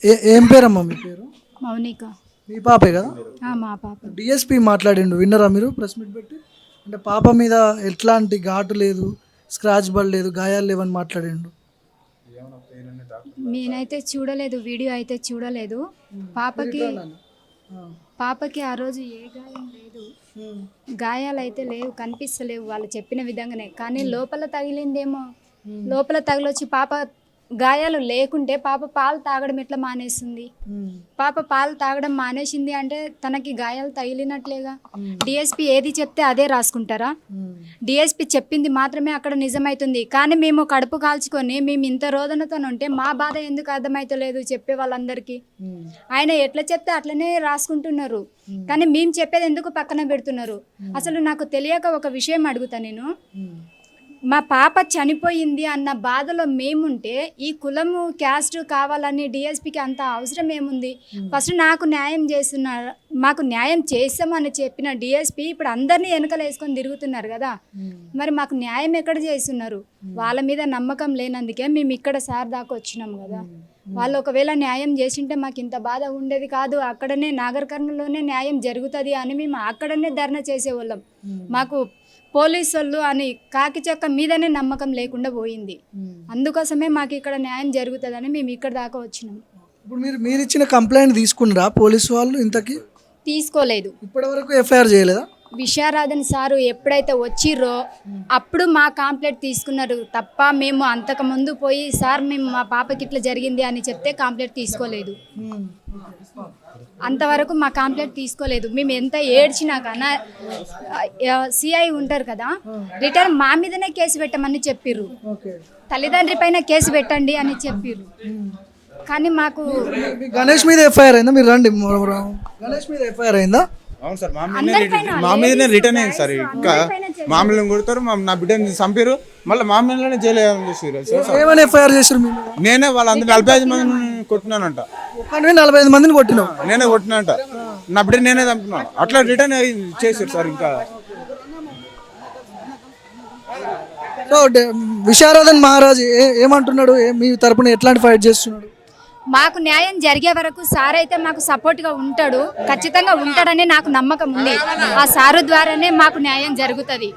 ఏం పేరమ్మా మీ పేరు? మౌనిక. మీ పాపే కదా? మా పాప. డిఎస్పి మాట్లాడిండు, విన్నరా మీరు ప్రెస్ మీట్ పెట్టి? అంటే పాప మీద ఎట్లాంటి ఘాటు లేదు, స్క్రాచ్ పడలేదు, గాయాలు లేవని మాట్లాడిండు. నేనైతే చూడలేదు, వీడియో అయితే చూడలేదు. పాపకి ఆ రోజు ఏ గాయం లేదు, గాయాలు అయితే లేవు, కనిపిస్తలేవు వాళ్ళు చెప్పిన విధంగానే. కానీ లోపల తగిలిందేమో, లోపల తగిలొచ్చి పాప గాయాలు లేకుంటే పాప పాలు తాగడం ఎట్లా మానేస్తుంది? పాప పాలు తాగడం మానేసింది అంటే తనకి గాయాలు తగిలినట్లేగా. డిఎస్పి ఏది చెప్తే అదే రాసుకుంటారా? డిఎస్పి చెప్పింది మాత్రమే అక్కడ నిజమవుతుంది. కానీ మేము కడుపు కాల్చుకొని మేము ఇంత రోదనతో ఉంటే మా బాధ ఎందుకు అర్థమవుతలేదు చెప్పే వాళ్ళందరికీ? ఆయన ఎట్లా చెప్తే అట్లనే రాసుకుంటున్నారు, కానీ మేము చెప్పేది ఎందుకు పక్కన పెడుతున్నారు? అసలు నాకు తెలియక ఒక విషయం అడుగుతా నేను. మా పాప చనిపోయింది అన్న బాధలో మేముంటే ఈ కులము క్యాస్ట్ కావాలని డిఎస్పికి అంత అవసరం ఏముంది? ఫస్ట్ నాకు న్యాయం చేస్తున్నారు, మాకు న్యాయం చేస్తామని చెప్పిన డిఎస్పి ఇప్పుడు అందరినీ వెనకలు వేసుకొని తిరుగుతున్నారు కదా. మరి మాకు న్యాయం ఎక్కడ చేస్తున్నారు? వాళ్ళ మీద నమ్మకం లేనందుకే మేము ఇక్కడ సార్ దాకా వచ్చినాం కదా. వాళ్ళు ఒకవేళ న్యాయం చేసింటే మాకు ఇంత బాధ ఉండేది కాదు. అక్కడనే నాగర్ కర్నూలులోనే న్యాయం జరుగుతుంది అని మేము అక్కడనే ధర్నా చేసేవాళ్ళం. మాకు పోలీసు వాళ్ళు అని కాకి చెక్క మీదనే నమ్మకం లేకుండా పోయింది. అందుకోసమే మాకు ఇక్కడ న్యాయం జరుగుతుందని మేము ఇక్కడ దాకా వచ్చినాం. ఇప్పుడు మీరు ఇచ్చిన కంప్లైంట్ తీసుకున్నారా పోలీసు వాళ్ళు? ఇంతకీ తీసుకోలేదు, ఇప్పటి వరకు ఎఫ్ఐఆర్ చేయలేదా? విశారాధన్ సారు ఎప్పుడైతే వచ్చిర్రో అప్పుడు మా కంప్లైంట్ తీసుకున్నారు తప్ప మేము అంతకుముందు పోయి సార్ మేము మా పాపకి ఇట్లా జరిగింది అని చెప్తే కంప్లైంట్ తీసుకోలేదు. అంతవరకు మా కంప్లైంట్ తీసుకోలేదు. మేము ఎంత ఏడ్చినా కన్నా సిఐ ఉంటారు కదా, రిటర్న్ మా మీదనే కేసు పెట్టమని చెప్పిర్రు, తల్లిదండ్రి పైన కేసు పెట్టండి అని చెప్పిర్రు. కానీ మాకు గణేష్ మీద ఎఫ్ఐఆర్ అయిందా? మీరు రండి, గణేష్ మీద ఎఫ్ఐఆర్ అయిందా? అవును సార్, మా మీదనే రిటర్న్ అయింది సార్. ఇంకా మామూలు కొడతారు, నా బిడ్డని చంపారు, మళ్ళీ మా మీదనే జైలు చేసారు. ఏమైనా ఎఫ్ఐఆర్ చేశారు? నేనే వాళ్ళందరూ 45 మందిని కొట్టినానంట. 45 మందిని కొట్టినా? నేనే కొట్టినంట, నా బిడ్డ నేనే చంపినా. అట్లా రిటర్న్ చేశారు సార్. ఇంకా విశారదన్ మహారాజ్ ఏమంటున్నాడు? మీ తరపున ఎట్లాంటి ఫైట్ చేస్తున్నాడు? మాకు న్యాయం జరిగే వరకు సార్ అయితే మాకు సపోర్ట్గా ఉంటాడు, ఖచ్చితంగా ఉంటాడని నాకు నమ్మకం ఉంది. ఆ సారు ద్వారానే మాకు న్యాయం జరుగుతుంది.